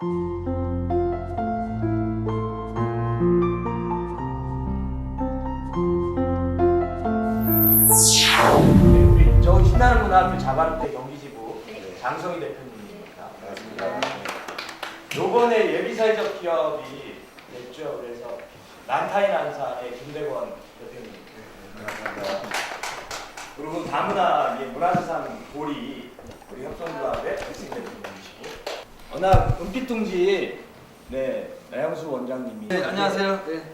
우리 저 신나는 문화학교 자바르테 경기지부 장성희 대표님입니다. 반갑습니다. 요번에 예비사회적 기업이 됐죠. 그래서 난타인 안산의 김대권 대표님. 반갑습니다. 그리고 다문화 문화재산 보리 우리 협동조합의 백승 대표님이시고 워낙 은빛둥지 나영수 원장님이 안녕하세요. 피부입니다.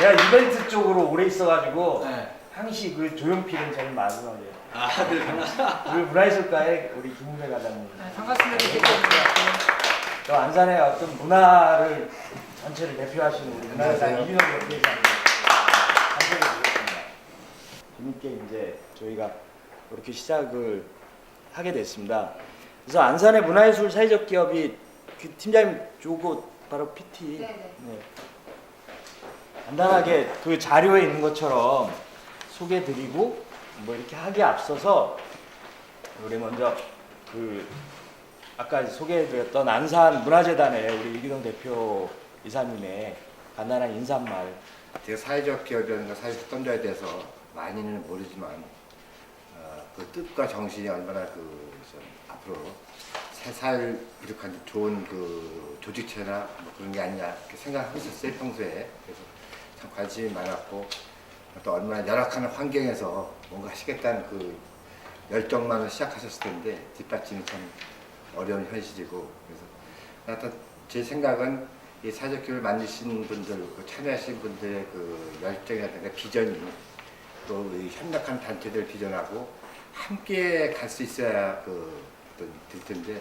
내가 이벤트 쪽으로 오래 있어가지고 네. 항시 그 조용필은 제일 마지막이에요. 네, 반갑습니다. 그리고 문화예술가의 우리 김은배 과장님. 반갑습니다. 저 안산의 어떤 문화를 전체를 대표하시는 우리 문화예술가 이민호 대표이사님 참석해 주셨습니다. 재밌게 이제 저희가 이렇게 시작을 하게 됐습니다. 그래서 안산의 문화예술 사회적 기업이 그 팀장님 주고 바로 PT. 네네. 네. 간단하게 그 자료에 있는 것처럼 소개드리고 뭐 이렇게 하기에 앞서서 우리 먼저 그 아까 소개해드렸던 안산 문화재단의 우리 이기동 대표 이사님의 간단한 인사말. 제가 사회적 기업이라는 걸 사회적 던져야 돼서 많이는 모르지만 그 뜻과 정신이 얼마나 좀 앞으로 새살 이룩한 좋은 그 조직체나 뭐 그런 게 아니냐 이렇게 생각하고 있었어요 평소에. 그래서 참 관심이 많았고 또 얼마나 열악한 환경에서 뭔가 하시겠다는 그 열정만으로 시작하셨을 텐데 뒷받침이 참 어려운 현실이고, 그래서 하여튼 제 생각은 이 사회적 기업을 만드신 분들, 그 참여하신 분들의 그 열정이라든가 비전이 또 이 협력한 단체들 비전하고 함께 갈 수 있어야 될 텐데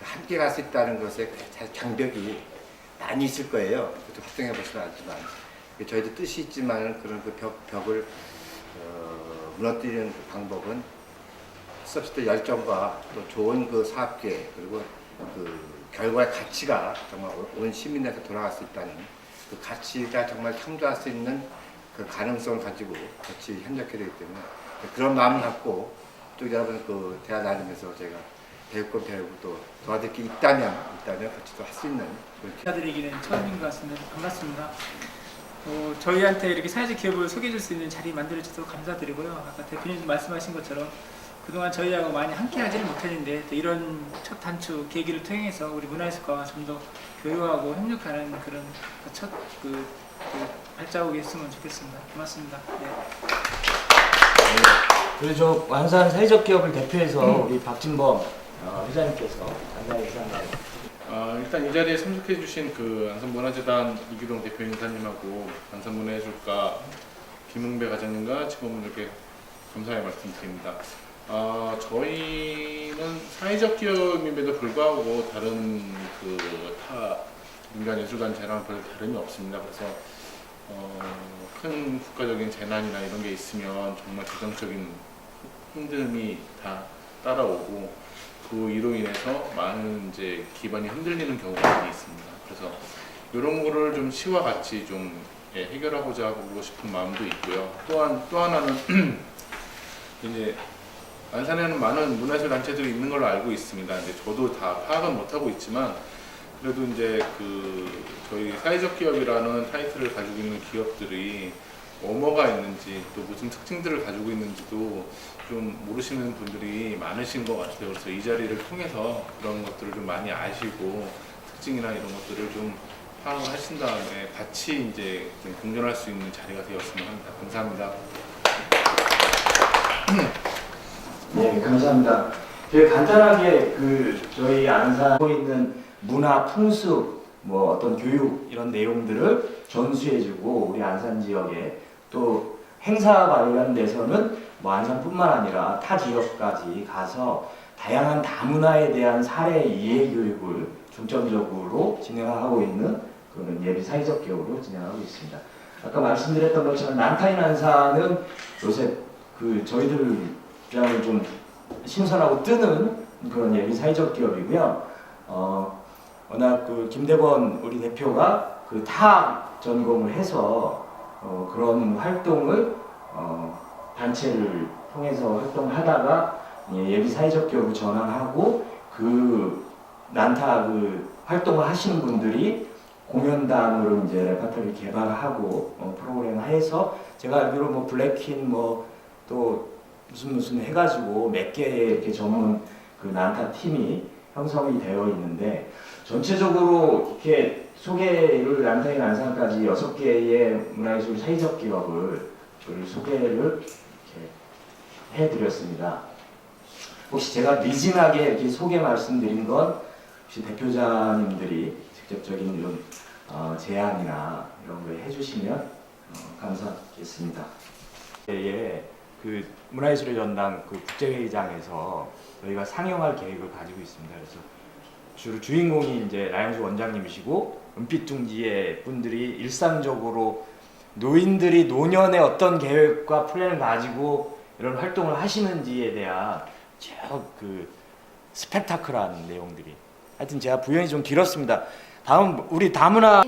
함께 갈 수 있다는 것에 장벽이 많이 있을 거예요. 그것도 확정해 보시면 알지만 저희도 뜻이 있지만 그런 그 벽을 무너뜨리는 그 방법은 서비스 열정과 또 좋은 그 사업계획 그리고 그 결과의 가치가 정말 온 시민에게 돌아갈 수 있다는 그 가치가 정말 창조할 수 있는 그 가능성을 가지고 같이 협력해야 되기 때문에 그런 마음을 갖고 또 여러분 그 대화 나누면서 제가 배울 건 배우고 또 도와드릴 게 있다면 같이 또 할 수 있는 그런 인사드리기는 처음인 것 같습니다. 반갑습니다. 저희한테 이렇게 사회적 기업을 소개해 줄 수 있는 자리 만들어 주셔서 감사드리고요. 아까 대표님 말씀하신 것처럼 그동안 저희하고 많이 함께 하지는 못했는데 또 이런 첫 단추 계기를 통해서 우리 문화예술가와 좀 더 교류하고 협력하는 그런 첫 발자국이 있으면 좋겠습니다. 고맙습니다. 네. 그리고 저 안산 사회적 기업을 대표해서 우리 박진범 회장님께서 간단히 인사말. 일단 이 자리에 참석해 주신 그 안산문화재단 이기동 대표이사님하고 안산문화예술가 김은배 과장님과 직원분들께 감사의 말씀드립니다. 저희는 사회적 기업임에도 불구하고 다른 타 민간 예술단체랑 별 다름이 없습니다. 그래서 큰 국가적인 재난이나 이런 게 있으면 정말 재정적인 힘듦이 다 따라오고 그 이로 인해서 많은 이제 기반이 흔들리는 경우가 많이 있습니다. 그래서 이런 거를 좀 시와 같이 좀 해결하고자 하고 싶은 마음도 있고요. 또 하나는 이제 안산에는 많은 문화예술 단체들이 있는 걸로 알고 있습니다. 근데 저도 다 파악은 못하고 있지만 그래도 이제 저희 사회적 기업이라는 타이틀을 가지고 있는 기업들이 뭐가 있는지 또 무슨 특징들을 가지고 있는지도 좀 모르시는 분들이 많으신 것 같아요. 그래서 이 자리를 통해서 그런 것들을 좀 많이 아시고 특징이나 이런 것들을 좀 파악을 하신 다음에 같이 이제 좀 공존할 수 있는 자리가 되었으면 합니다. 감사합니다. 네, 감사합니다. 저희 간단하게 저희 안산에 있는 문화, 풍습, 뭐 어떤 교육 이런 내용들을 전수해주고 우리 안산 지역에 또 행사 관련돼서는 뭐 안산뿐만 아니라 타 지역까지 가서 다양한 다문화에 대한 사례 이해 교육을 중점적으로 진행하고 있는 그런 예비 사회적 기업으로 진행하고 있습니다. 아까 말씀드렸던 것처럼 난타인 안산은 요새 저희들 좀 신선하고 뜨는 그런 예비 사회적 기업이고요. 워낙 김대권 우리 대표가 타학 전공을 해서 그런 활동을 단체를 통해서 활동하다가 예비 사회적 기업으로 전환하고 그 난타 그 활동을 하시는 분들이 공연단으로 이제 레퍼토리 개발하고 프로그램해서 제가 알기로 뭐 블랙퀸 뭐 또 무슨 해가지고 몇 개의 이렇게 전문 그 난타 팀이 형성이 되어 있는데 전체적으로 이렇게 소개를 난타인 난상까지 6개의 문화예술 사회적 기업을 소개를 이렇게 해드렸습니다. 혹시 제가 미진하게 이렇게 소개 말씀드린 건 혹시 대표자님들이 직접적인 이런 제안이나 이런 걸 해주시면 감사하겠습니다. 예, 그 문화예술의 전당 그 국제회의장에서 저희가 상영할 계획을 가지고 있습니다. 그래서 주로 주인공이 이제 나영수 원장님이시고 은빛둥지의 분들이 일상적으로 노인들이 노년에 어떤 계획과 플랜을 가지고 이런 활동을 하시는지에 대한 그 스펙타클한 내용들이 하여튼 제가 부연이 좀 길었습니다. 다음 우리 다문화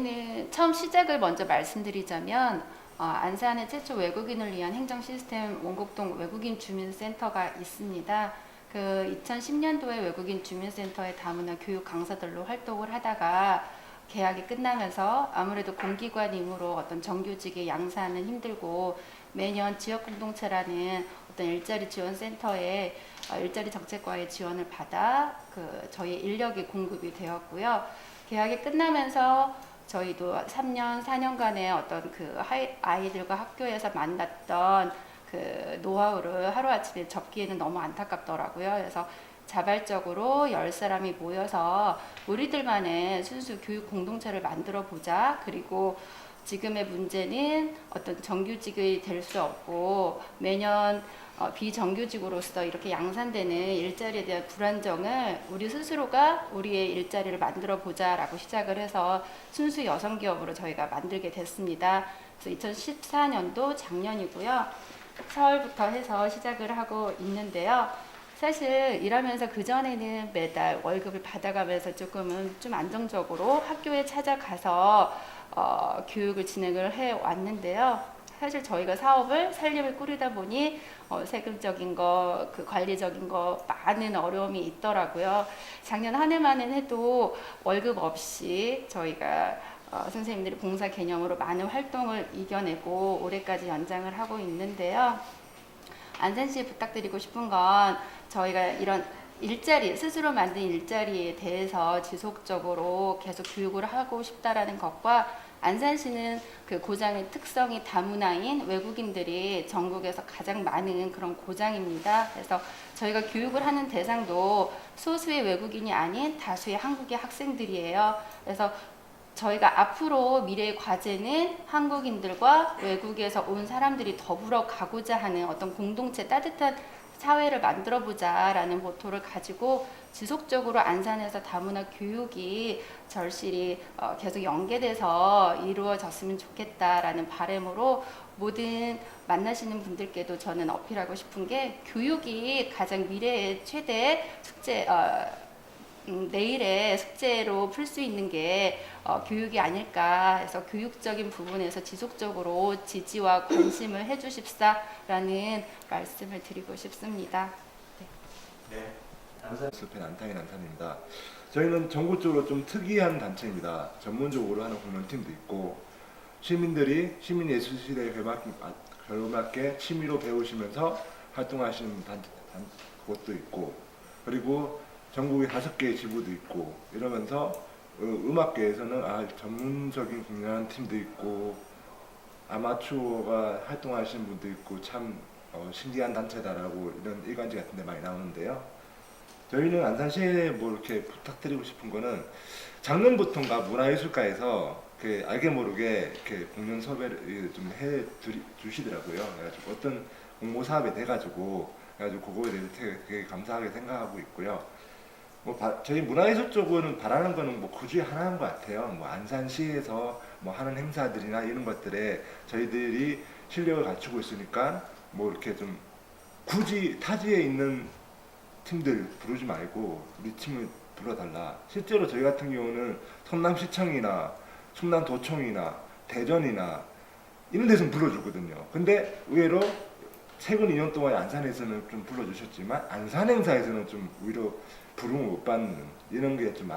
처음 시작을 먼저 말씀드리자면 안산에 최초 외국인을 위한 행정 시스템 원곡동 외국인 주민센터가 있습니다. 그 2010년도에 외국인 주민센터의 다문화 교육 강사들로 활동을 하다가 계약이 끝나면서 아무래도 공기관임으로 어떤 정규직의 양산은 힘들고 매년 지역공동체라는 어떤 일자리 지원센터에 일자리 정책과의 지원을 받아 그 저희 인력이 공급이 되었고요. 계약이 끝나면서 저희도 3년, 4년간의 어떤 그 아이들과 학교에서 만났던 그 노하우를 하루아침에 접기에는 너무 안타깝더라고요. 그래서 자발적으로 10사람이 모여서 우리들만의 순수 교육 공동체를 만들어 보자. 그리고 지금의 문제는 어떤 정규직이 될 수 없고 매년 비정규직으로서 이렇게 양산되는 일자리에 대한 불안정을 우리 스스로가 우리의 일자리를 만들어 보자라고 시작을 해서 순수 여성 기업으로 저희가 만들게 됐습니다. 그래서 2014년도 작년이고요. 서울부터 해서 시작을 하고 있는데요. 사실 일하면서 그전에는 매달 월급을 받아가면서 조금은 좀 안정적으로 학교에 찾아가서 교육을 진행을 해 왔는데요. 사실 저희가 사업을 살림을 꾸리다 보니 세금적인 거, 그 관리적인 거 많은 어려움이 있더라고요. 작년 한 해만은 해도 월급 없이 저희가 선생님들이 봉사 개념으로 많은 활동을 이겨내고 올해까지 연장을 하고 있는데요. 안산시에 부탁드리고 싶은 건 저희가 이런 일자리, 스스로 만든 일자리에 대해서 지속적으로 계속 교육을 하고 싶다라는 것과 안산시는 그 고장의 특성이 다문화인 외국인들이 전국에서 가장 많은 그런 고장입니다. 그래서 저희가 교육을 하는 대상도 소수의 외국인이 아닌 다수의 한국의 학생들이에요. 그래서 저희가 앞으로 미래의 과제는 한국인들과 외국에서 온 사람들이 더불어 가고자 하는 어떤 공동체 따뜻한 사회를 만들어보자라는 모토를 가지고 지속적으로 안산에서 다문화 교육이 절실히 계속 연계돼서 이루어졌으면 좋겠다라는 바람으로 모든 만나시는 분들께도 저는 어필하고 싶은 게 교육이 가장 미래의 최대 숙제 내일의 숙제로 풀 수 있는 게 교육이 아닐까 해서 교육적인 부분에서 지속적으로 지지와 관심을 해주십사라는 말씀을 드리고 싶습니다. 네. 숲의 난타인 난타입니다. 저희는 전국적으로 좀 특이한 단체입니다. 전문적으로 하는 공연팀도 있고 시민들이 시민예술시대에 걸맞게 취미로 배우시면서 활동하시는 곳도 있고 그리고 전국에 5개의 지부도 있고 이러면서 음악계에서는 전문적인 공연하는 팀도 있고 아마추어가 활동하시는 분도 있고 참 신기한 단체다라고 이런 일간지 같은 데 많이 나오는데요. 저희는 안산시에 뭐 이렇게 부탁드리고 싶은 거는 작년부터인가 문화예술가에서 알게 모르게 이렇게 공연 섭외를 좀 해 주시더라고요. 그래가지고 어떤 공모 사업이 돼가지고 그거에 대해서 되게 감사하게 생각하고 있고요. 저희 문화예술 쪽은 바라는 거는 굳이 하나인 것 같아요. 안산시에서 하는 행사들이나 이런 것들에 저희들이 실력을 갖추고 있으니까 이렇게 좀 굳이 타지에 있는 팀들 부르지 말고 우리 팀을 불러달라. 실제로 저희 같은 경우는 성남시청이나 충남도청이나 대전이나 이런 데서 불러주거든요. 근데 의외로 최근 2년 동안 안산에서는 좀 불러주셨지만 안산 행사에서는 좀 오히려 부름을 못 받는 이런 게 좀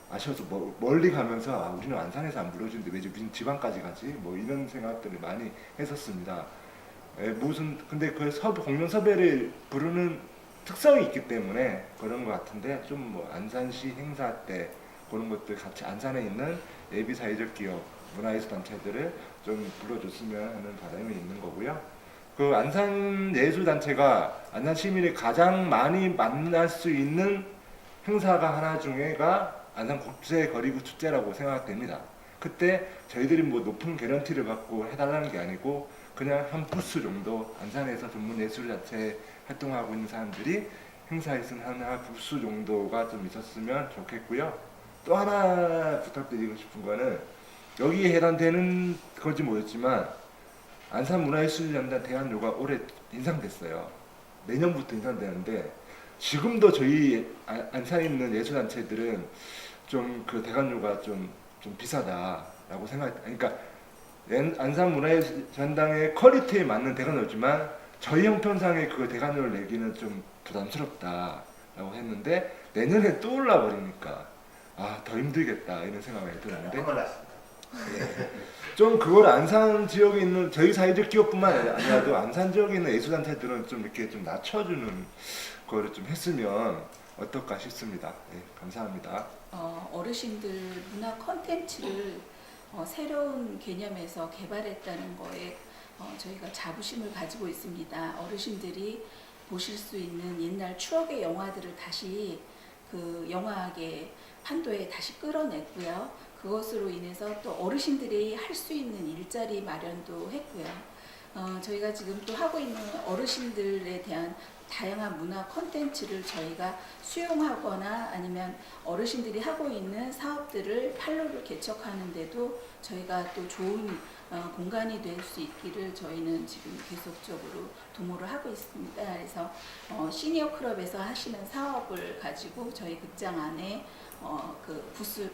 아쉬워서 멀리 가면서 우리는 안산에서 안 불러주는데 왜 무슨 지방까지 가지? 뭐 이런 생각들을 많이 했었습니다. 근데 그 공연 섭외를 부르는 특성이 있기 때문에 그런 것 같은데 좀 뭐 안산시 행사 때 그런 것들 같이 안산에 있는 예비 사회적 기업 문화예술 단체들을 좀 불러줬으면 하는 바람이 있는 거고요. 그 안산 예술 단체가 안산 시민이 가장 많이 만날 수 있는 행사가 하나 중에가 안산 국제 거리구 축제라고 생각됩니다. 그때 저희들이 뭐 높은 개런티를 받고 해달라는 게 아니고 그냥 한 부스 정도 안산에서 전문 예술 단체 활동하고 있는 사람들이 행사에서 하나 부스 정도가 좀 있었으면 좋겠고요. 또 하나 부탁드리고 싶은 거는 여기에 해당되는 건지 모르겠지만 안산문화예술연단 대안료가 올해 인상됐어요. 내년부터 인상되는데 지금도 저희 안산에 있는 예술단체들은 좀 그 대관료가 좀 비싸다라고 그러니까 안산문화예술연당의 퀄리티에 맞는 대관료지만 저희 형편상의 그 대관료를 내기는 좀 부담스럽다라고 했는데 내년에 또 올라 버리니까 더 힘들겠다 이런 생각이 들었는데 좀 그걸 안산 지역에 있는 저희 사회적 기업뿐만 아니라도 안산 지역에 있는 예술단체들은 좀 이렇게 좀 낮춰주는 거를 좀 했으면 어떨까 싶습니다. 네, 감사합니다. 어르신들 문화 콘텐츠를 새로운 개념에서 개발했다는 거에 저희가 자부심을 가지고 있습니다. 어르신들이 보실 수 있는 옛날 추억의 영화들을 다시 그 영화계 판도에 다시 끌어냈고요. 그것으로 인해서 또 어르신들이 할 수 있는 일자리 마련도 했고요. 저희가 지금 또 하고 있는 어르신들에 대한 다양한 문화 콘텐츠를 저희가 수용하거나 아니면 어르신들이 하고 있는 사업들을 판로를 개척하는데도 저희가 또 좋은 공간이 될 수 있기를 저희는 지금 계속적으로 도모를 하고 있습니다. 그래서 시니어 클럽에서 하시는 사업을 가지고 저희 극장 안에 그 부스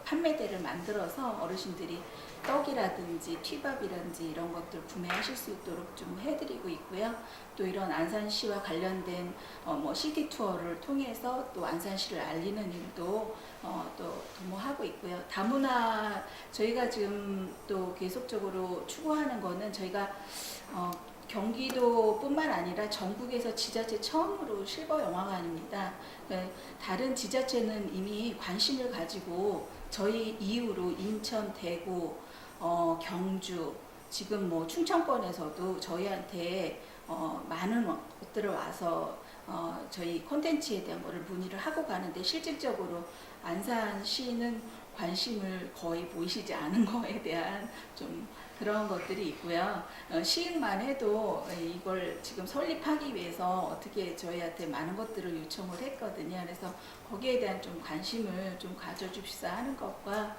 판매대를 만들어서 어르신들이 떡이라든지 튀밥이라든지 이런 것들 구매하실 수 있도록 좀 해드리고 있고요. 또 이런 안산시와 관련된 뭐 시티 투어를 통해서 또 안산시를 알리는 일도 또 도모하고 있고요. 다문화 저희가 지금 또 계속적으로 추구하는 거는 저희가 경기도뿐만 아니라 전국에서 지자체 처음으로 실버 영화관입니다. 다른 지자체는 이미 관심을 가지고 저희 이후로 인천, 대구, 경주, 지금 뭐 충청권에서도 저희한테 많은 것들을 와서 저희 콘텐츠에 대한 거를 문의를 하고 가는데 실질적으로 안산시는 관심을 거의 보이시지 않은 거에 대한 좀 그런 것들이 있고요. 시흥만 해도 이걸 지금 설립하기 위해서 어떻게 저희한테 많은 것들을 요청을 했거든요. 그래서 거기에 대한 좀 관심을 좀 가져줍시다 하는 것과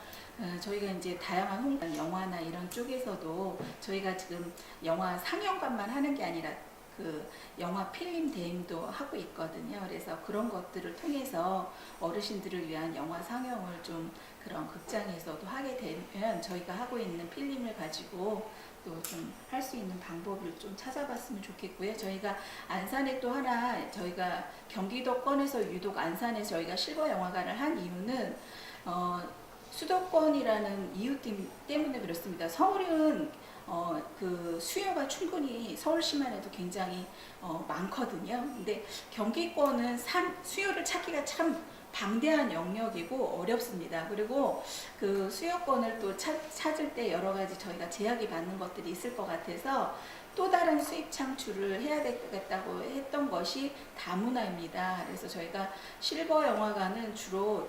저희가 이제 다양한 영화나 이런 쪽에서도 저희가 지금 영화 상영관만 하는 게 아니라 그 영화 필름 대행도 하고 있거든요. 그래서 그런 것들을 통해서 어르신들을 위한 영화 상영을 좀 그런 극장에서도 하게 되면 저희가 하고 있는 필름을 가지고 또 좀 할 수 있는 방법을 좀 찾아봤으면 좋겠고요. 저희가 안산에 또 하나 저희가 경기도권에서 유독 안산에 저희가 실버 영화관을 한 이유는 수도권이라는 이유 때문에 그렇습니다. 서울은 그 수요가 충분히 서울시만 해도 굉장히 많거든요. 근데 경기권은 수요를 찾기가 참 방대한 영역이고 어렵습니다. 그리고 그 수요권을 또 찾을 때 여러 가지 저희가 제약이 받는 것들이 있을 것 같아서 또 다른 수입 창출을 해야 되겠다고 했던 것이 다문화입니다. 그래서 저희가 실버 영화관은 주로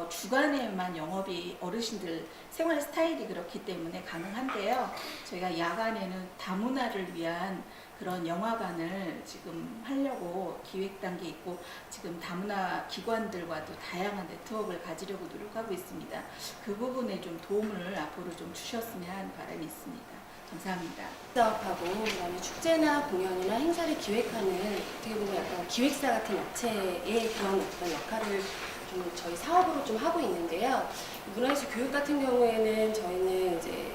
주간에만 영업이 어르신들 생활 스타일이 그렇기 때문에 가능한데요. 저희가 야간에는 다문화를 위한 그런 영화관을 지금 하려고 기획 단계에 있고 지금 다문화 기관들과도 다양한 네트워크를 가지려고 노력하고 있습니다. 그 부분에 좀 도움을 앞으로 좀 주셨으면 하는 바람이 있습니다. 감사합니다. 사업하고 그다음에 축제나 공연이나 행사를 기획하는 어떻게 보면 약간 기획사 같은 업체의 그런 어떤 역할을 좀 저희 사업으로 좀 하고 있는데요. 문화예술 교육 같은 경우에는 저희는 이제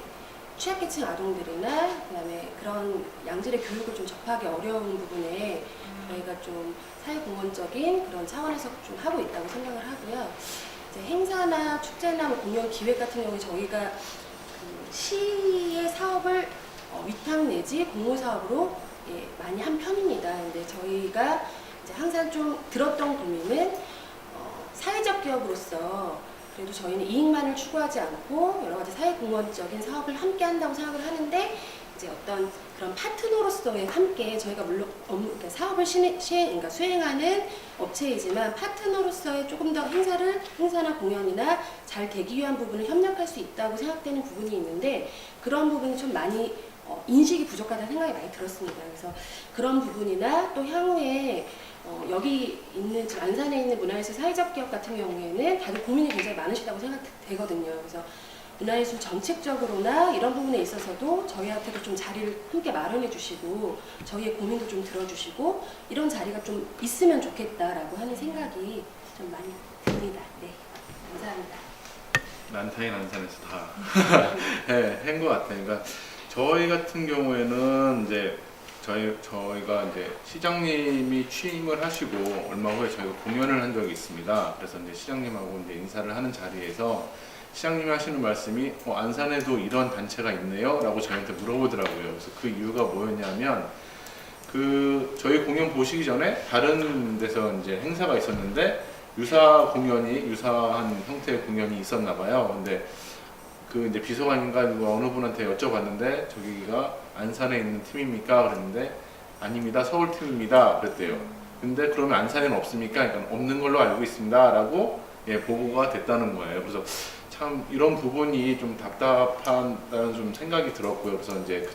취약계층 아동들이나 그다음에 그런 양질의 교육을 좀 접하기 어려운 부분에 저희가 좀 사회공헌적인 그런 차원에서 좀 하고 있다고 생각을 하고요. 이제 행사나 축제나 뭐 공연 기획 같은 경우에 저희가 그 시의 사업을 위탁 내지 공모 사업으로 많이 한 편입니다. 근데 저희가 이제 항상 좀 들었던 고민은 사회적 기업으로서 그래도 저희는 이익만을 추구하지 않고 여러 가지 사회공헌적인 사업을 함께 한다고 생각을 하는데 이제 어떤 그런 파트너로서의 함께 저희가 물론 그러니까 사업을 그러니까 수행하는 업체이지만 파트너로서의 조금 더 행사나 공연이나 잘 되기 위한 부분을 협력할 수 있다고 생각되는 부분이 있는데 그런 부분이 좀 많이 인식이 부족하다는 생각이 많이 들었습니다. 그래서 그런 부분이나 또 향후에 여기 있는 지금 안산에 있는 문화예술 사회적 기업 같은 경우에는 다들 고민이 굉장히 많으시다고 생각되거든요. 그래서 문화예술 정책적으로나 이런 부분에 있어서도 저희한테도 좀 자리를 함께 마련해 주시고 저희의 고민도 좀 들어주시고 이런 자리가 좀 있으면 좋겠다라고 하는 생각이 좀 많이 듭니다. 네, 감사합니다. 난타인 안산에서 다 한 것 같아요. 그러니까 저희 같은 경우에는 이제 저희가 이제 시장님이 취임을 하시고 얼마 후에 저희가 공연을 한 적이 있습니다. 그래서 이제 시장님하고 이제 인사를 하는 자리에서 시장님이 하시는 말씀이 안산에도 이런 단체가 있네요 라고 저희한테 물어보더라고요. 그래서 그 이유가 뭐였냐면 저희 공연 보시기 전에 다른 데서 이제 행사가 있었는데 유사한 형태의 공연이 있었나 봐요. 근데 이제 비서관인가 누가 어느 분한테 여쭤봤는데 저기가 안산에 있는 팀입니까? 그랬는데 아닙니다. 서울 팀입니다. 그랬대요. 근데 그러면 안산에는 없습니까? 그러니까 없는 걸로 알고 있습니다. 라고 보고가 됐다는 거예요. 그래서 참 이런 부분이 좀 답답하다는 좀 생각이 들었고요. 그래서 이제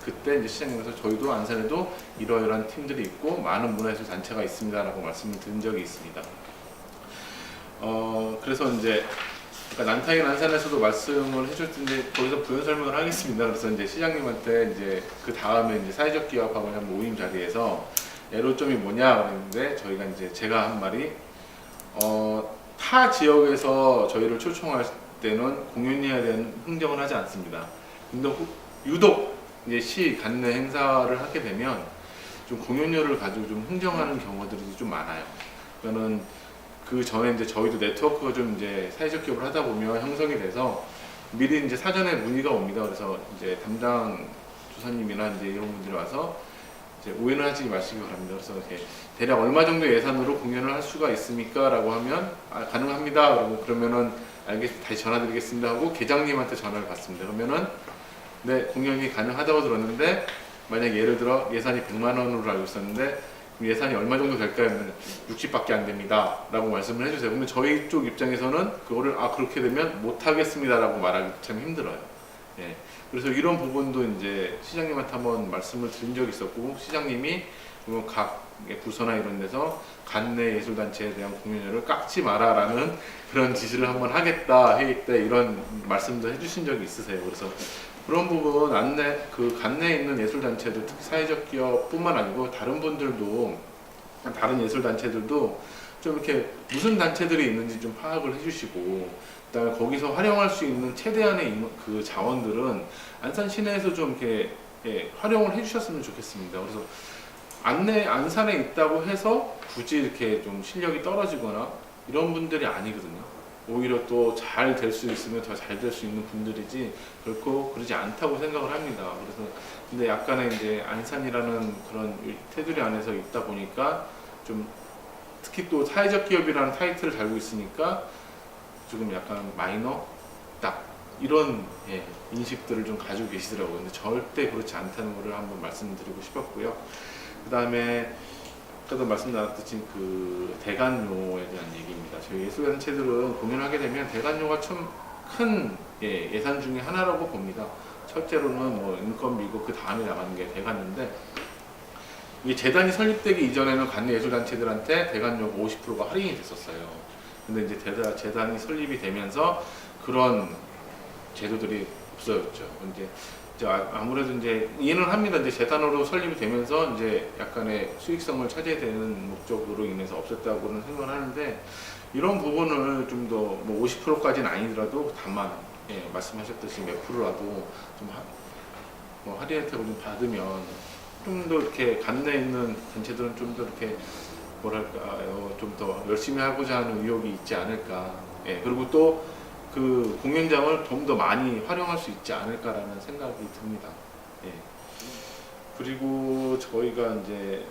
그때 이제 시장님께서 저희도 안산에도 이러이러한 팀들이 있고 많은 문화예술 단체가 있습니다라고 말씀을 드린 적이 있습니다. 그래서 이제 그러니까 난타인 안산에서도 말씀을 해줬는데 거기서 부연 설명을 하겠습니다. 그래서 이제 시장님한테 이제 그 다음에 이제 사회적 기업하고 한 모임 자리에서 애로점이 뭐냐 그랬는데 저희가 이제 제가 한 말이 타 지역에서 저희를 초청할 때는 공연해야 되는 흥정을 하지 않습니다. 근데 유독 이제 시 간내 행사를 하게 되면 좀 공연료를 가지고 좀 흥정하는 경우들이 좀 많아요. 그러니까는 그 전에 이제 저희도 네트워크가 좀 이제 사회적 기업을 하다 보면 형성이 돼서 미리 이제 사전에 문의가 옵니다. 그래서 이제 담당 조사님이나 이제 이런 분들이 와서 이제 오해는 하지 마시기 바랍니다. 그래서 이렇게 대략 얼마 정도 예산으로 공연을 할 수가 있습니까? 라고 하면 가능합니다. 그러면은 알겠습니다. 다시 전화드리겠습니다 하고 계장님한테 전화를 받습니다. 그러면은 네, 공연이 가능하다고 들었는데 만약 예를 들어 예산이 100만 원으로 알고 있었는데 예산이 얼마 정도 될까요? 60밖에 안 됩니다 라고 말씀을 해주세요. 근데 저희 쪽 입장에서는 그거를 그렇게 되면 못하겠습니다 라고 말하기 참 힘들어요. 예. 그래서 이런 부분도 이제 시장님한테 한번 말씀을 드린 적이 있었고 시장님이 각 부서나 이런 데서 간내 예술단체에 대한 공연료를 깎지 마라 라는 그런 지시를 한번 하겠다 회의 때 이런 말씀도 해주신 적이 있으세요. 그래서 그런 부분 간내에 있는 예술단체들 특히 사회적 기업뿐만 아니고 다른 분들도 다른 예술단체들도 좀 이렇게 무슨 단체들이 있는지 좀 파악을 해주시고 그다음에 거기서 활용할 수 있는 최대한의 그 자원들은 안산 시내에서 좀 이렇게 활용을 해주셨으면 좋겠습니다. 그래서 안산에 있다고 해서 굳이 이렇게 좀 실력이 떨어지거나 이런 분들이 아니거든요. 오히려 또 잘 될 수 있으면 더 잘 될 수 있는 분들이지 결코 그러지 않다고 생각을 합니다. 그래서 근데 약간의 이제 안산이라는 그런 테두리 안에서 있다 보니까 좀 특히 또 사회적 기업이라는 타이틀을 달고 있으니까 조금 약간 마이너 딱 이런 인식들을 좀 가지고 계시더라고요. 근데 절대 그렇지 않다는 것을 한번 말씀드리고 싶었고요. 그 다음에 아까도 말씀 나눴듯이 그 대관료에 대한 얘기입니다. 저희 예술단체들은 공연하게 되면 대관료가 참 큰 예산 중에 하나라고 봅니다. 첫째로는 뭐 인건비고 그 다음에 나가는 게 대관료인데 이게 재단이 설립되기 이전에는 간내 예술단체들한테 대관료가 50%가 할인이 됐었어요. 근데 이제 재단이 설립이 되면서 그런 제도들이 없어졌죠. 이제 아무래도 이제 이해는 합니다. 이제 재단으로 설립이 되면서 이제 약간의 수익성을 차지해야 되는 목적으로 인해서 없었다고는 생각을 하는데 이런 부분을 좀 더 뭐 50%까지는 아니더라도 다만 예, 말씀하셨듯이 몇 프로라도 좀 할인 혜택을 좀 받으면 좀 더 이렇게 관내에 있는 단체들은 좀 더 이렇게 뭐랄까요, 좀 더 열심히 하고자 하는 의욕이 있지 않을까. 예, 그리고 또 그 공연장을 좀 더 많이 활용할 수 있지 않을까라는 생각이 듭니다. 예. 그리고 저희가 이제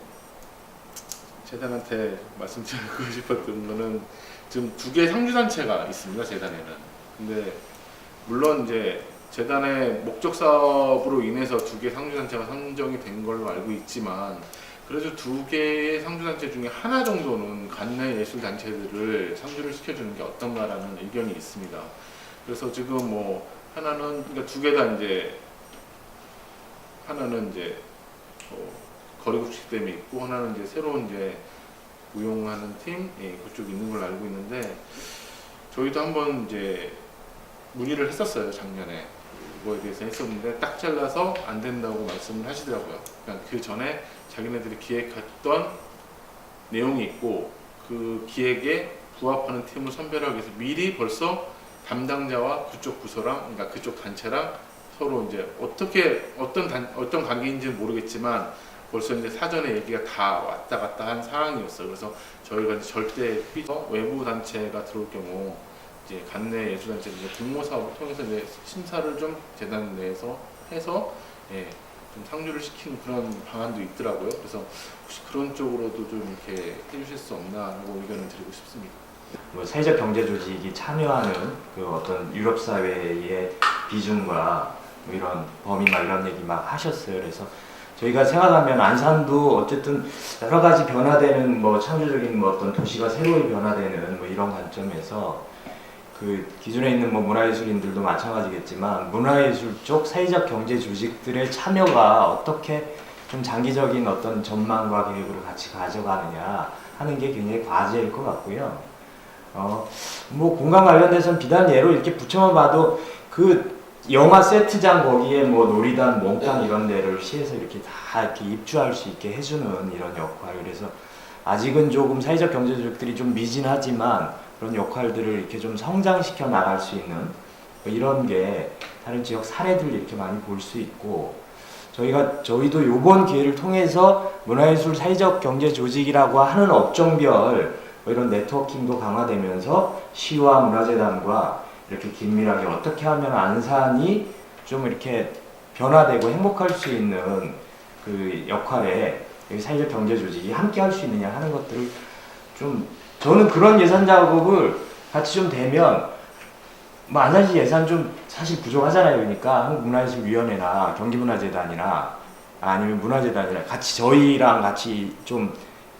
재단한테 말씀드리고 싶었던 거는 지금 2개 상주단체가 있습니다, 재단에는. 근데 물론 이제 재단의 목적 사업으로 인해서 2개 상주단체가 선정이 된 걸로 알고 있지만, 그래도 2개의 상주단체 중에 하나 정도는 관내 예술단체들을 상주를 시켜주는 게 어떤가라는 의견이 있습니다. 그래서 지금 뭐 하나는, 그러니까 2개 다 이제 하나는 이제 거리급식 때문에 있고, 하나는 이제 새로운 이제 우용하는 팀, 예, 그쪽 있는 걸로 알고 있는데, 저희도 한번 이제 문의를 했었어요, 작년에. 그거에 대해서 했었는데 딱 잘라서 안 된다고 말씀을 하시더라고요. 그러니까 그 전에 자기네들이 기획했던 내용이 있고, 그 기획에 부합하는 팀을 선별하기 위해서 미리 벌써 담당자와 그쪽 부서랑, 그러니까 그쪽 단체랑 서로 이제 어떤 관계인지는 모르겠지만 벌써 이제 사전에 얘기가 다 왔다 갔다 한 상황이었어요. 그래서 저희가 이제 절대 외부 단체가 들어올 경우 이제 관내 예술단체 이제 공모 사업을 통해서 이제 심사를 좀 재단 내에서 해서, 예, 좀 상주를 시키는 그런 방안도 있더라고요. 그래서 혹시 그런 쪽으로도 좀 이렇게 해주실 수 없나라고 의견을 드리고 싶습니다. 뭐 사회적 경제 조직이 참여하는 그 어떤 유럽 사회의 비중과 뭐 이런 범위 막 이런 얘기 막 하셨어요. 그래서 저희가 생각하면 안산도 어쨌든 여러 가지 변화되는 뭐 창조적인 뭐 어떤 도시가 새로이 변화되는 뭐 이런 관점에서 그 기존에 있는 뭐 문화예술인들도 마찬가지겠지만 문화예술 쪽 사회적 경제 조직들의 참여가 어떻게 좀 장기적인 어떤 전망과 계획으로 같이 가져가느냐 하는 게 굉장히 과제일 것 같고요. 뭐 공간 관련돼서는 비단 예로 이렇게 붙여만 봐도 그 영화 세트장 거기에 뭐 놀이단, 몽땅 이런 데를 시에서 이렇게 다 이렇게 입주할 수 있게 해주는 이런 역할. 그래서 아직은 조금 사회적 경제 조직들이 좀 미진하지만 그런 역할들을 이렇게 좀 성장시켜 나갈 수 있는 뭐 이런 게 다른 지역 사례들 이렇게 많이 볼 수 있고, 저희도 요번 기회를 통해서 문화예술 사회적 경제 조직이라고 하는 업종별 뭐 이런 네트워킹도 강화되면서 시와 문화재단과 이렇게 긴밀하게 어떻게 하면 안산이 좀 이렇게 변화되고 행복할 수 있는 그 역할에 사회적 경제 조직이 함께 할 수 있느냐 하는 것들을 좀, 저는 그런 예산 작업을 같이 좀 되면 뭐 안산시 예산 좀 사실 부족하잖아요. 그러니까 한국문화예술위원회나 경기문화재단이나 아니면 문화재단이나 같이 저희랑 같이 좀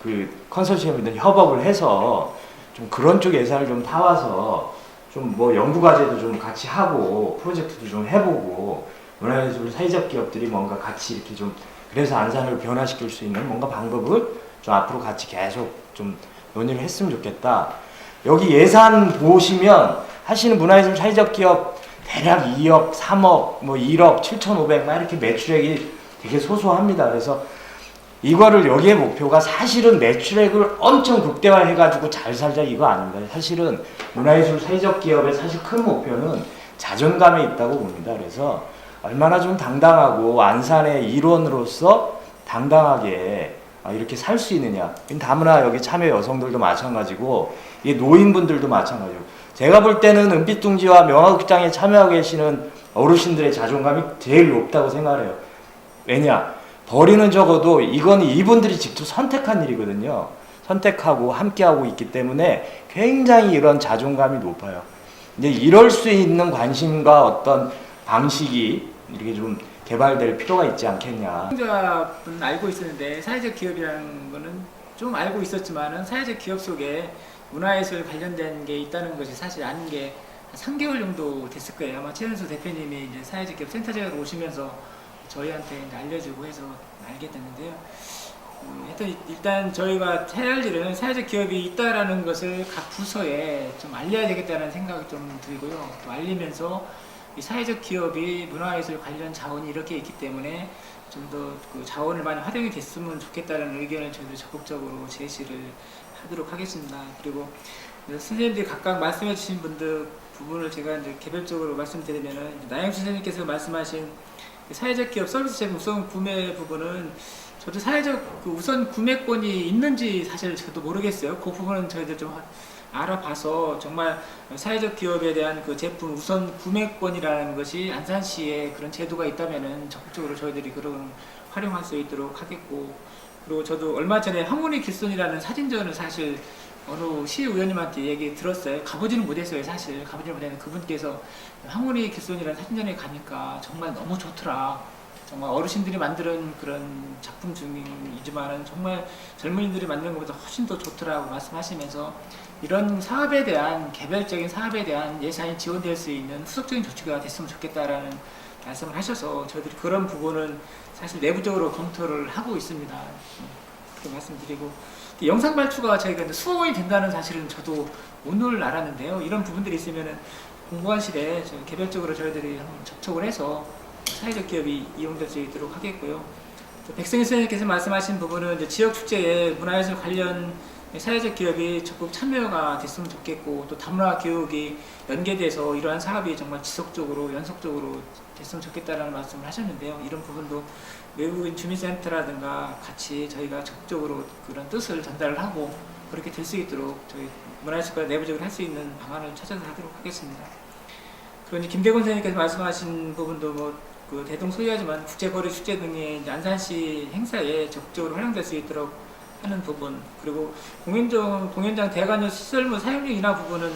그 컨소시엄이든 협업을 해서 좀 그런 쪽 예산을 좀 타와서 좀 뭐 연구과제도 좀 같이 하고 프로젝트도 좀 해보고 문화예술 사회적 기업들이 뭔가 같이 이렇게 좀, 그래서 안산을 변화시킬 수 있는 뭔가 방법을 좀 앞으로 같이 계속 좀 논의를 했으면 좋겠다. 여기 예산 보시면 하시는 문화예술 사회적 기업 대략 2억, 3억, 뭐 1억, 7,500 막 이렇게 매출액이 되게 소소합니다. 그래서 이거를 여기에 목표가 사실은 매출액을 엄청 극대화해가지고 잘 살자 이거 아닙니다. 사실은 문화예술 사회적 기업의 사실 큰 목표는 자존감에 있다고 봅니다. 그래서 얼마나 좀 당당하고 안산의 일원으로서 당당하게 이렇게 살 수 있느냐. 다문화 여기 참여 여성들도 마찬가지고 이게 노인분들도 마찬가지고, 제가 볼 때는 은빛둥지와 명화극장에 참여하고 계시는 어르신들의 자존감이 제일 높다고 생각해요. 왜냐? 벌이는 적어도 이건 이분들이 직접 선택한 일이거든요. 선택하고 함께하고 있기 때문에 굉장히 이런 자존감이 높아요. 이제 이럴 수 있는 관심과 어떤 방식이 이렇게 좀 개발될 필요가 있지 않겠냐. 시청자분 알고 있었는데 사회적 기업이라는 거는 좀 알고 있었지만은 사회적 기업 속에 문화예술 관련된 게 있다는 것이 사실 아는 게 한 3개월 정도 됐을 거예요. 아마 최은수 대표님이 이제 사회적 기업 센터장으로 오시면서 저희한테 이제 알려주고 해서 알게 됐는데요. 하여튼 일단 저희가 해야 할 일은 사회적 기업이 있다라는 것을 각 부서에 좀 알려야 되겠다는 생각이 좀 들고요. 또 알리면서 이 사회적 기업이 문화예술 관련 자원이 이렇게 있기 때문에 좀 더 그 자원을 많이 활용이 됐으면 좋겠다는 의견을 저희도 적극적으로 제시를 하도록 하겠습니다. 그리고 선생님들이 각각 말씀해 주신 분들 부분을 제가 이제 개별적으로 말씀드리면은 나영수 선생님께서 말씀하신 사회적 기업 서비스 제품 우선 구매 부분은 저도 사회적 그 우선 구매권이 있는지 사실 저도 모르겠어요. 그 부분은 저희들 좀 알아봐서 정말 사회적 기업에 대한 그 제품 우선 구매권이라는 것이 안산시에 그런 제도가 있다면은 적극적으로 저희들이 그런 활용할 수 있도록 하겠고, 그리고 저도 얼마 전에 황혼의 길손이라는 사진전을 사실 어느 시의원님한테 얘기 들었어요. 가보지는 못했어요. 사실 가보지는 못했는데 그분께서 황혼의 길손이라는 사진전에 가니까 정말 너무 좋더라. 정말 어르신들이 만드는 그런 작품 중이지만은 정말 젊은이들이 만드는 것보다 훨씬 더 좋더라고 말씀하시면서 이런 사업에 대한 개별적인 사업에 대한 예산이 지원될 수 있는 후속적인 조치가 됐으면 좋겠다라는 말씀을 하셔서 저희들이 그런 부분은 사실 내부적으로 검토를 하고 있습니다. 그렇게 말씀드리고, 영상 발주가 저희가 이제 수억 원이 된다는 사실은 저도 오늘 알았는데요. 이런 부분들이 있으면은 공무원실에 개별적으로 저희들이 한번 접촉을 해서 사회적 기업이 이용될 수 있도록 하겠고요. 백승희 선생님께서 말씀하신 부분은 이제 지역 축제에 문화예술 관련 사회적 기업이 적극 참여가 됐으면 좋겠고, 또 다문화 교육이 연계돼서 이러한 사업이 정말 지속적으로 연속적으로 됐으면 좋겠다라는 말씀을 하셨는데요. 이런 부분도 외국인 주민센터라든가 같이 저희가 적극적으로 그런 뜻을 전달을 하고 그렇게 될 수 있도록 저희 문화예술과 내부적으로 할 수 있는 방안을 찾아서 하도록 하겠습니다. 그러니 김대곤 선생님께서 말씀하신 부분도 그 대동 소유하지만 국제거래 축제 등의 이제 안산시 행사에 적극적으로 활용될 수 있도록 하는 부분, 그리고 공연장 대관료 시설물 사용료 인하 부분은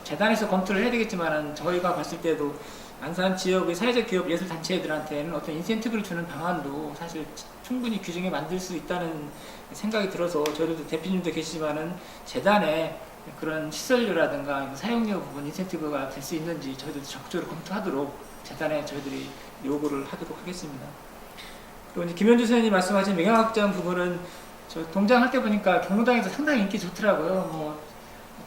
재단에서 검토를 해야 되겠지만 저희가 봤을 때도 안산 지역의 사회적 기업 예술 단체들한테는 어떤 인센티브를 주는 방안도 사실 충분히 규정에 만들 수 있다는 생각이 들어서 저희도 대표님도 계시지만은 재단에 그런 시설료라든가 사용료 부분 인센티브가 될 수 있는지 저희도 적극적으로 검토하도록 재단에 저희들이 요구를 하도록 하겠습니다. 그리고 이제 김현주 선생님이 말씀하신 명예학장 부분은 저 동장할 때 보니까 경로당에서 상당히 인기 좋더라고요. 뭐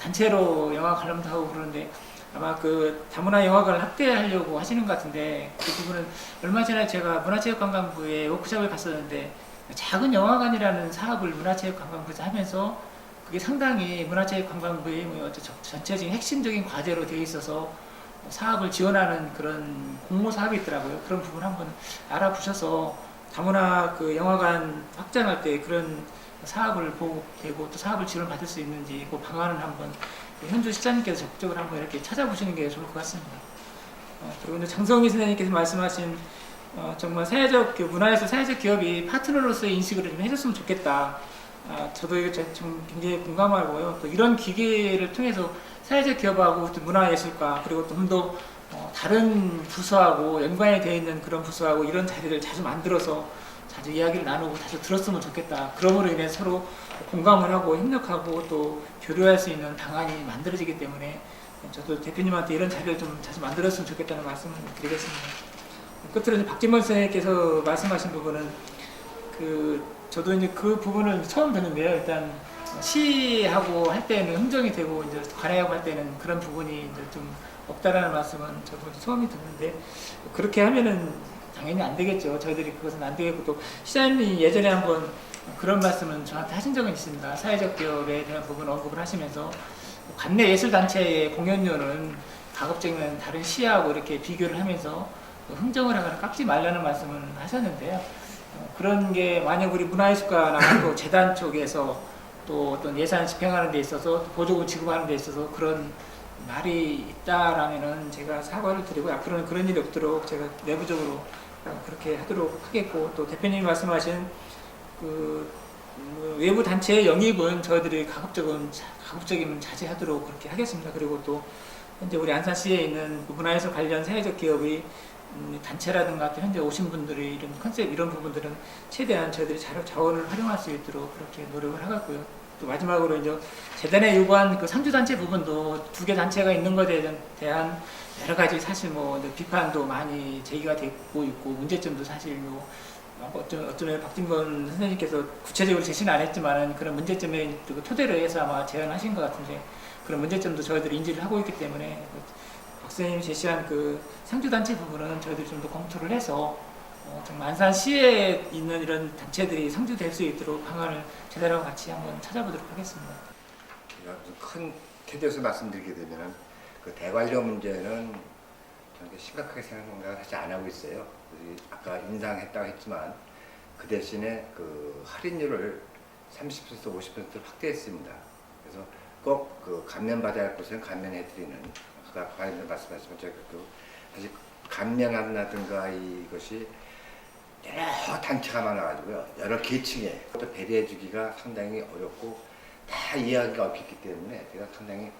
단체로 영화 관람도 하고 그러는데 아마 그 다문화 영화관을 확대하려고 하시는 것 같은데, 그 부분은 얼마 전에 제가 문화체육관광부에 워크숍을 갔었는데 작은 영화관이라는 사업을 문화체육관광부에서 하면서 그게 상당히 문화체육관광부의 전체적인 핵심적인 과제로 되어 있어서 사업을 지원하는 그런 공모 사업이 있더라고요. 그런 부분 한번 알아보셔서 다문화 그 영화관 확장할 때 그런 사업을 보고 되고 또 사업을 지원받을 수 있는지 그 방안을 한번 현주 시장님께서 적극적으로 한번 이렇게 찾아보시는 게 좋을 것 같습니다. 그리고 이제 장성희 선생님께서 말씀하신 정말 사회적 문화에서 사회적 기업이 파트너로서의 인식을 좀 해줬으면 좋겠다. 저도 이거 좀 굉장히 공감하고요. 또 이런 기계를 통해서 사회적 기업하고 또 문화예술가 그리고 좀 더 다른 부서하고 연관이 되어 있는 그런 부서하고 이런 자리를 자주 만들어서 자주 이야기를 나누고 자주 들었으면 좋겠다. 그럼으로 인해 서로 공감을 하고 협력하고 또 교류할 수 있는 방안이 만들어지기 때문에 저도 대표님한테 이런 자리를 좀 자주 만들었으면 좋겠다는 말씀을 드리겠습니다. 끝으로 이제 박진범 선생님께서 말씀하신 부분은 저도 이제 그 부분을 처음 듣는데요. 일단 시하고 할 때는 흥정이 되고 이제 관해하고 할 때는 그런 부분이 이제 좀 없다라는 말씀은 저도 처음 듣는데, 그렇게 하면은 당연히 안 되겠죠. 저희들이 그것은 안 되겠고, 또 시장님이 예전에 한번 그런 말씀은 저한테 하신 적은 있습니다. 사회적 기업에 대한 부분 언급을 하시면서 관내 예술단체의 공연료는 가급적이면 다른 시하고 이렇게 비교를 하면서 흥정을 하거나 깎지 말라는 말씀을 하셨는데요. 그런 게 만약 우리 문화예술가나 또 재단 쪽에서 또 어떤 예산 집행하는 데 있어서 보조금 지급하는 데 있어서 그런 말이 있다라면은 제가 사과를 드리고 앞으로는 그런 일이 없도록 제가 내부적으로 그렇게 하도록 하겠고, 또 대표님이 말씀하신 외부 단체의 영입은 저희들이 가급적이면 자제하도록 그렇게 하겠습니다. 그리고 또 현재 우리 안산시에 있는 문화예술 관련 사회적 기업의 단체라든가 또 현재 오신 분들이 이런 컨셉 이런 부분들은 최대한 저희들이 자원을 활용할 수 있도록 그렇게 노력을 하겠고요. 또 마지막으로 이제 재단에 요구한 그 상주 단체 부분도 2개 단체가 있는 것에 대한 여러 가지 사실 비판도 많이 제기가 되고 있고 문제점도 사실 어쩌면 박진건 선생님께서 구체적으로 제시는 안 했지만은 그런 문제점에 토대로 해서 아마 제안하신 것 같은데 그런 문제점도 저희들이 인지를 하고 있기 때문에 박 선생님이 제시한 그 상주 단체 부분은 저희들이 좀 더 검토를 해서 정말 안산시에 있는 이런 단체들이 상주될 수 있도록 방안을 재단하고 같이 한번 찾아보도록 하겠습니다. 큰 틀에서 말씀드리게 되면은 그 대관료 문제는 저는 심각하게 생각을 사실 안 하고 있어요. 아까 인상했다고 했지만 그 대신에 그 할인율을 30% 50%를 확대했습니다. 그래서 꼭 그 감면받아야 할 곳은 감면해드리는, 아까 관련 말씀하신 제가 그 사실 감면한다든가 이것이 여러 단체가 많아가지고요, 여러 계층에 또 배려해주기가 상당히 어렵고 다 이해하기가 어렵기 때문에 제가 상당히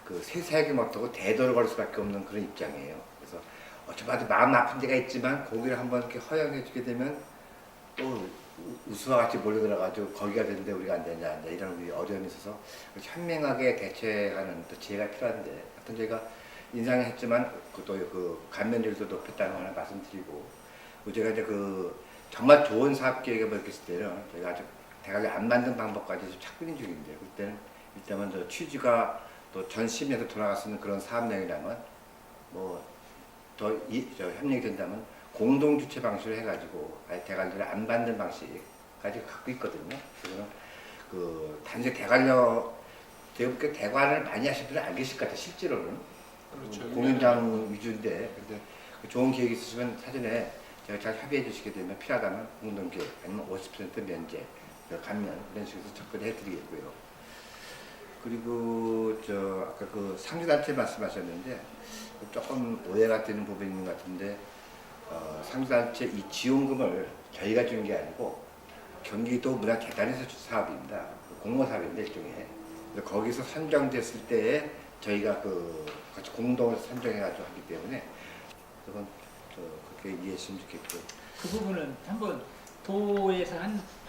그 세세하게 못하고 대도를 걸 수밖에 없는 그런 입장이에요. 그래서 어쩌봐도 마음 아픈 데가 있지만 거기를 한번 이렇게 허용해주게 되면 또 우수와 같이 몰려들어가지고 거기가 되는데 우리가 안 되냐 이런 우리 어려움이 있어서 현명하게 대처하는 또 지혜가 필요한데, 하여튼 저희가 인상했지만 또 그 감면율도 높였다는 걸 하나 말씀드리고, 제가 이제 그 정말 좋은 사업 계획을 벌였을 때는 저희가 아직 대관료 안 만든 방법까지 찾고 있는 중인데, 그때는 일단은 저 취지가 또 전 시민에서 돌아갈 수 있는 그런 사업 내용이라면 뭐더 협력이 된다면 공동 주체 방식으로 해가지고 아예 대관료를 안 받는 방식까지 갖고 있거든요. 그래서 그 단지 대관료 대부분 대관을 많이 하시는 분은 안 계실 것 같아요. 실제로는 그렇죠. 공연장 위주인데, 근데 좋은 계획이 있으시면 사전에 제가 잘 협의해 주시게 되면 필요하다면 공동 계획 아니면 50% 면제, 감면 이런 식으로 접근해 드리겠고요. 그리고 저 아까 그 상주단체 말씀하셨는데 조금 오해가 되는 부분이 있는 것 같은데, 상주단체 이 지원금을 저희가 준 게 아니고 경기도 문화재단에서 준 사업입니다. 공모 사업인데 일종의. 거기서 선정됐을 때에 저희가 그 같이 공동으로 선정해가지고 하기 때문에 그건 그렇게 이해했으면 좋겠고. 그 부분은 한번 도에서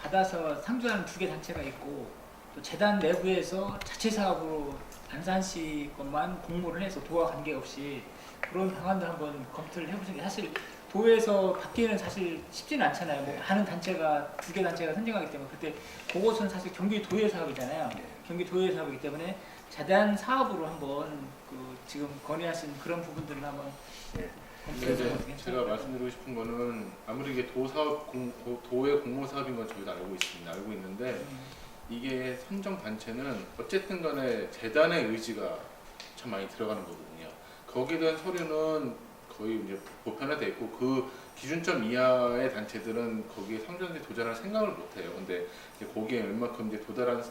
받아서 상주하는 2개 단체가 있고, 또 재단 내부에서 자체 사업으로 안산시 것만 공모를 해서 도와 관계없이 그런 방안도 한번 검토를 해보시는 게, 사실 도에서 받기는 사실 쉽지는 않잖아요. 뭐 많은 단체가 2개 단체가 선정하기 때문에. 그때 그것은 사실 경기도의 사업이잖아요. 경기도의 사업이기 때문에 재단 사업으로 한번 그 지금 건의하신 그런 부분들을 한번 검토해 근데 보는 게 제가 말씀드리고 싶은 거는, 아무리 이게 도의 공모 사업인 건 저희도 알고 있습니다. 알고 있는데 이게 선정 단체는 어쨌든 간에 재단의 의지가 참 많이 들어가는 거거든요. 거기에 대한 서류는 거의 이제 보편화돼 있고, 그 기준점 이하의 단체들은 거기에 상주단체 도전할 생각을 못 해요. 근데 이제 거기에 웬만큼 이제 도달한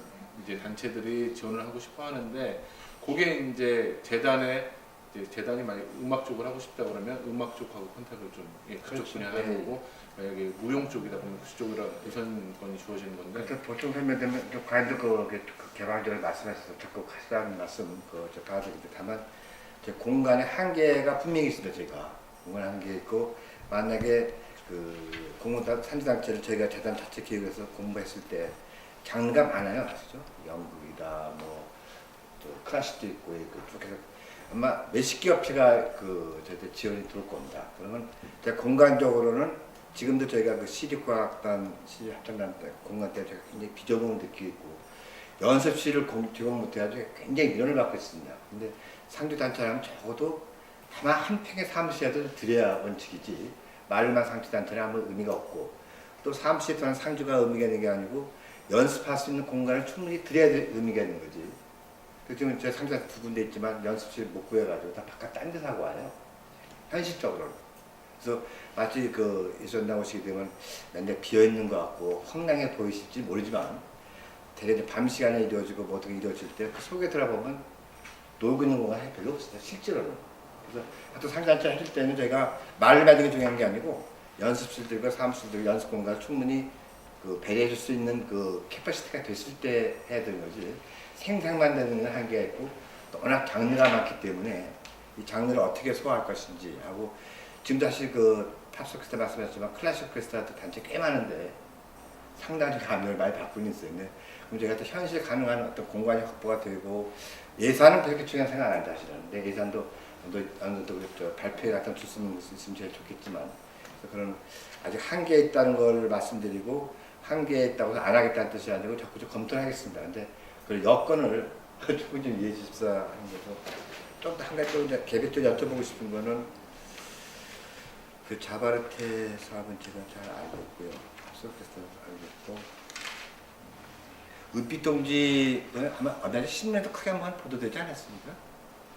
이제 단체들이 지원을 하고 싶어 하는데, 그게 이제 재단이 만약 음악 쪽을 하고 싶다 그러면 음악 쪽하고 컨택을 좀 그쪽 그렇죠. 분야하는 거고, 만약에 무용 쪽이다 보면 그쪽이라 우선권이 주어지는 건데. 그러니까 보통 설명되면 과연 그 개발적으로 말씀하셔서 자꾸 하시라는 말씀 저 받아들이는데, 다만 제 공간의 한계가 분명히 있습니다. 제가 공간 한계 있고, 만약에 그 산지단체를 저희가 재단 자체 기획에서 공부했을 때 장르가 많아요, 아시죠? 연극이다, 또 클래식도 있고 쭉 해서 아마 몇십 개 업체가 저희 지원이 들어올 겁니다. 그러면 제가 공간적으로는 지금도 저희가 그 시립과학단, 시립합창단 공간 때문에 제가 굉장히 비좁음을 느끼고 있고, 연습실을 제공 못해가지고 굉장히 민원을 받고 있습니다. 근데 상주단체라면 적어도 다만 한 평의 사무실이라도 드려야 원칙이지, 말만 상주단체는 아무 의미가 없고, 또 사무실에 들어간 상주가 의미가 있는 게 아니고 연습할 수 있는 공간을 충분히 드려야 의미가 있는 거지. 지금 제 상주단체 2군데 있지만 연습실 못 구해가지고 다 바깥 딴 데서 하고 와요, 현실적으로는. 그래서 마치 예술전당 오시게 되면 맨날 비어있는 것 같고 황량해 보이실지 모르지만, 대개 밤 시간에 이루어지고 뭐 어떻게 이루어질 때 그 속에 들어보면 놀고 있는 공간이 별로 없어요, 실제로는. 그래서 하여튼 상주단체 하실 때는 저희가 말을 받는 게 중요한 게 아니고 연습실들과 사무실들 연습 공간을 충분히 배려해 줄 수 있는 캐퍼시티가 됐을 때 해야 되는 거지, 생산만 되는 건 한계가 있고, 또 워낙 장르가 많기 때문에 이 장르를 어떻게 소화할 것인지 하고, 지금도 사실 팝스 오케스트라 말씀하셨지만 클래식 오케스트라도 단체 꽤 많은데 상당히 감정을 많이 바꾸고 있어요. 그럼 저희가 또 현실 가능한 어떤 공간이 확보가 되고, 예산은 그렇게 중요한 생각 안 한다 하시라는 데, 예산도 어느 정도 발표회 같은 줄 수 있으면 제일 좋겠지만, 그런 아직 한계에 있다는 걸 말씀드리고, 한계에 있다고 해서 안 하겠다는 뜻이 아니고 적극적으로 검토를 하겠습니다. 근데 그 여건을 조금 좀 이해해 주십사 하는 거죠. 좀 더 한 가지 또 이제 개별적으로 여쭤보고 싶은 거는, 자바르테 사업은 제가 잘 알고 있고요. 팝스오케스트라 알고 있고, 은빛동지는 아마 얼마 전에 신문에도 크게 한번 보도되지 않았습니까?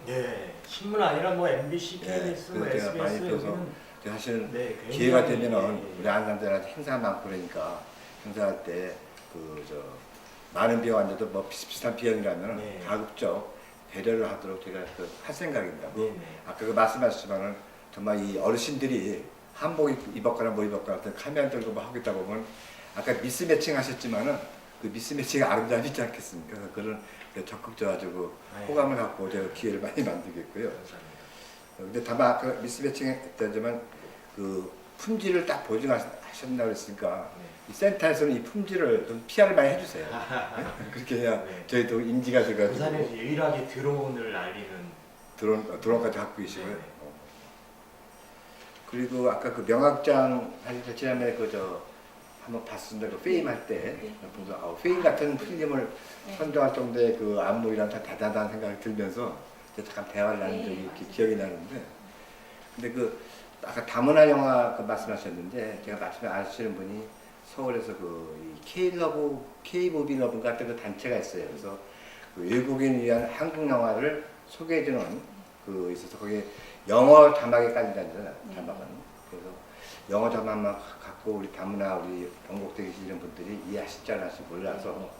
네, 신문 아니라 뭐 MBC, KBS, 뭐 그래서 제가 많이 SBS 뵈서 사실은 네, 기회가 굉장히, 되면은 예, 예. 우리 안산들한테 행사 많고 그러니까 행사할 때 많은 비용 안 돼도 뭐 비슷비슷한 비용이라면 네. 가급적 배려를 하도록 제가 할 생각입니다. 네, 네. 아까 그 말씀하셨지만은 정말 이 어르신들이 한복 입었거나 뭐 입었거나 카메라 들고 뭐 하겠다 보면 아까 미스매칭 하셨지만은 그 미스매칭의 아름다움이 있지 않겠습니까? 그런 적극적으로 네. 호감을 갖고 제가 기회를 많이 만들겠고요. 근데 다만 아까 미스매칭 했다지만 그 품질을 딱 보증하셨다고 했으니까 이 센터에서는 이 품질을 좀 PR을 많이 해주세요. 네? 그렇게 해야 네. 저희도 인지가 돼가지고 부산에서 유일하게 드론을 알리는 드론까지 갖고 계시고요. 네. 그리고 아까 그 명악장 사실 지난번에 한번 봤습니다. 그 페임 할 때 보면서 페임 같은 필름을 선정할 정도의 그 안무이란 참 대단한 생각이 들면서 잠깐 대화를 나눈 적이 이렇게 기억이 나는데, 근데 그 아까 다문화 영화 그 말씀하셨는데 제가 아시는 분이 서울에서 그 K-무비 러브 같은 그 단체가 있어요. 그래서 그 외국인 위한 한국 영화를 소개해주는 그 있어서 거기에 영어 자막이 깔린다잖아요. 자막은. 그래서 영어 자막만 갖고 우리 다문화 우리 원곡대 계시는 분들이 이해하실지 안 하실지 몰라서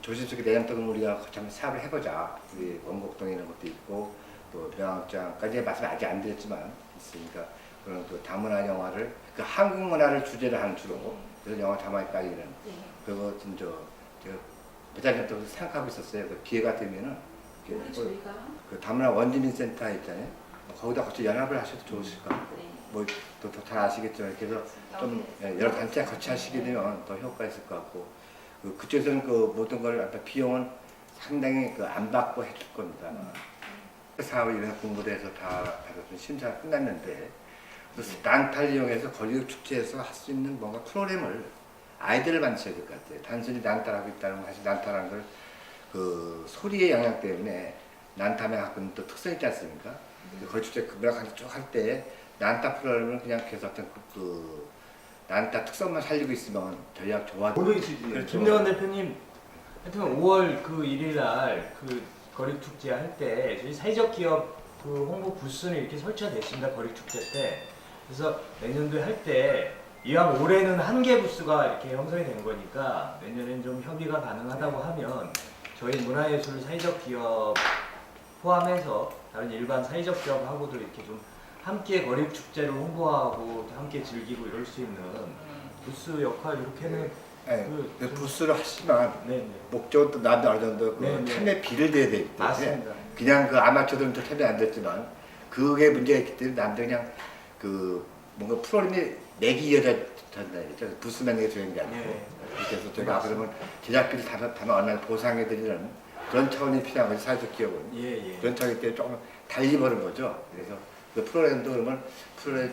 조심스럽게 내년도는 우리가 같이 한번 사업을 해보자. 우리 원곡동에 있는 것도 있고 또 명악장까지 말씀 아직 안 드렸지만 있으니까 그런 그 다문화 영화를 그 한국 문화를 주제로 하는 주로 그래서 영어 자막이 깔리는 그것은 제가 몇달 전부터 생각하고 있었어요. 그 기회가 되면은 저희가 그 다문화 원주민 센터 있잖아요. 거기다 같이 연합을 하셔도 좋으실 것 같고 네. 뭐또 잘 아시겠지만 그래서 좀 여러 단체 같이 하시게 되면 더 효과 있을 것 같고 그쪽에서는 그 모든 걸 비용은 상당히 안 받고 해줄 겁니다. 사업을 이런 공부를 해서 다 심사가 끝났는데 그래서 난타를 이용해서 거리 축제에서 할 수 있는 뭔가 프로그램을 아이디어를 만드셔야 될 것 같아요. 단순히 난타를 하고 있다는 건 사실 난타라는 걸 그 소리의 영향 때문에 난타면 갖고 있는 또 특성이 있지 않습니까? 거리 축제 금락한테 쭉 할 때 난타 프로그램을 그냥 계속 어떤 그 난타 특성만 살리고 있으면 전략 좋아. 그렇죠. 김대건 대표님, 하여튼 5월 그 1일 날 그 거리 축제 할 때 저희 사회적 기업 그 홍보 부스는 이렇게 설치가 됐습니다. 거리 축제 때. 그래서 내년도에 할 때 이왕 올해는 한 개 부스가 이렇게 형성이 된 거니까 내년엔 좀 협의가 가능하다고 하면 저희 문화예술 사회적 기업 포함해서 다른 일반 사회적 기업하고도 이렇게 좀 함께 거리 축제를 홍보하고 함께 즐기고 이럴 수 있는 부스 역할 이렇게는 네, 부스를 하시면 네네. 목적은 또 나도 어느 정도 그 네네. 참여비를 내야 되기 때문에 맞습니다. 그냥 그 아마추어들은 또 참여 안 됐지만 그게 문제가 있기 때문에 남들 그냥 그 뭔가 프로그램이 맥이 이어졌잖아요. 부스 만드는 게 중요한 게 아니고 네. 그래서 제가 그러면 제작비를 다만 어느 날 보상해드리는 그런 차원이 필요한 거죠. 사회적 기업은 예. 그런 차원이기 때문에 조금 달리 버는 거죠. 그래서 그 프로그램도 그러면 프로그램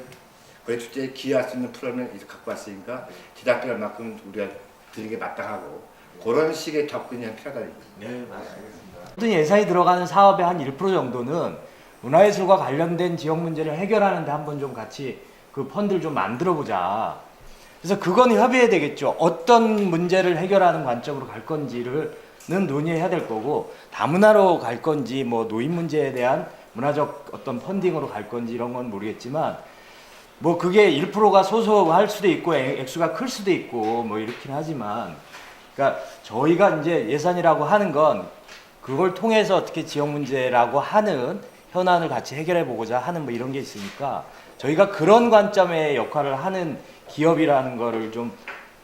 거리 축제에 기여할 수 있는 프로그램을 이제 갖고 왔으니까 제작비 얼마큼 우리가 드리는 게 마땅하고 그런 식의 접근이 필요하다. 네, 맞습니다. 모든 예산이 들어가는 사업의 한 1% 정도는 문화예술과 관련된 지역 문제를 해결하는데 한번 좀 같이 그 펀드를 좀 만들어 보자. 그래서 그건 협의해야 되겠죠. 어떤 문제를 해결하는 관점으로 갈 건지는 논의해야 될 거고 다문화로 갈 건지 뭐 노인 문제에 대한 문화적 어떤 펀딩으로 갈 건지 이런 건 모르겠지만 뭐 그게 1%가 소소할 수도 있고 액수가 클 수도 있고 뭐 이렇긴 하지만 그러니까 저희가 이제 예산이라고 하는 건 그걸 통해서 어떻게 지역 문제라고 하는 현안을 같이 해결해 보고자 하는 뭐 이런 게 있으니까 저희가 그런 관점의 역할을 하는 기업이라는 거를 좀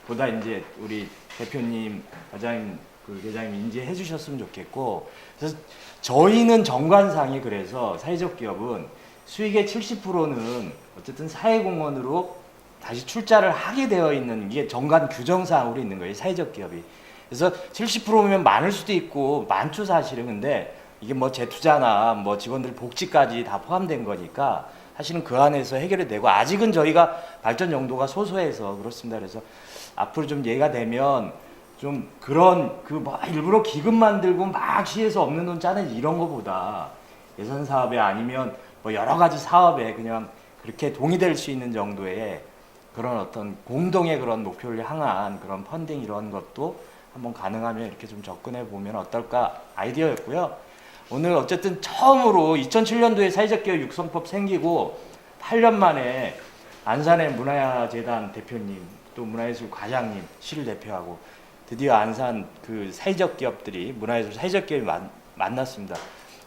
보다 이제 우리 대표님, 과장님, 그 회장님 인지해 주셨으면 좋겠고 그래서 저희는 정관상이 그래서 사회적 기업은 수익의 70%는 어쨌든 사회공헌으로 다시 출자를 하게 되어 있는 게 정관 규정상으로 있는 거예요. 사회적 기업이. 그래서 70%면 많을 수도 있고 많죠 사실은. 근데 이게 뭐 재투자나 뭐 직원들 복지까지 다 포함된 거니까 사실은 그 안에서 해결이 되고 아직은 저희가 발전 정도가 소소해서 그렇습니다. 그래서 앞으로 좀 얘기가 되면 좀 그런 그 뭐 일부러 기금 만들고 막 시에서 없는 돈 짜는 이런 거보다 예산 사업에 아니면 뭐 여러 가지 사업에 그냥 그렇게 동의될 수 있는 정도의 그런 어떤 공동의 그런 목표를 향한 그런 펀딩 이런 것도 한번 가능하면 이렇게 좀 접근해 보면 어떨까 아이디어였고요. 오늘 어쨌든 처음으로 2007년도에 사회적 기업 육성법 생기고 8년 만에 안산의 문화재단 대표님 또 문화예술 과장님 시를 대표하고 드디어 안산 그 사회적 기업들이 문화예술 사회적 기업이 만났습니다.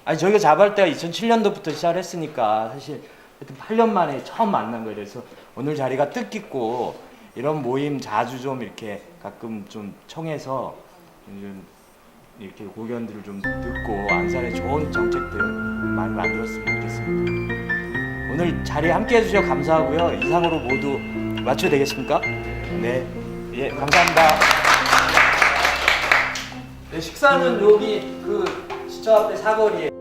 아니 저희가 자발할 때가 2007년도부터 시작을 했으니까 사실 하여튼 8년 만에 처음 만난 거예요. 그래서 오늘 자리가 뜻깊고 이런 모임 자주 좀 이렇게 가끔 좀 청해서 좀 이렇게 고견들을 좀 듣고 안산의 좋은 정책들 많이 만들었으면 좋겠습니다. 오늘 자리에 함께 해주셔서 감사하고요. 이상으로 모두 마쳐도 되겠습니까? 네, 예, 감사합니다. 네, 식사는 여기 그 시청 앞에 사거리에.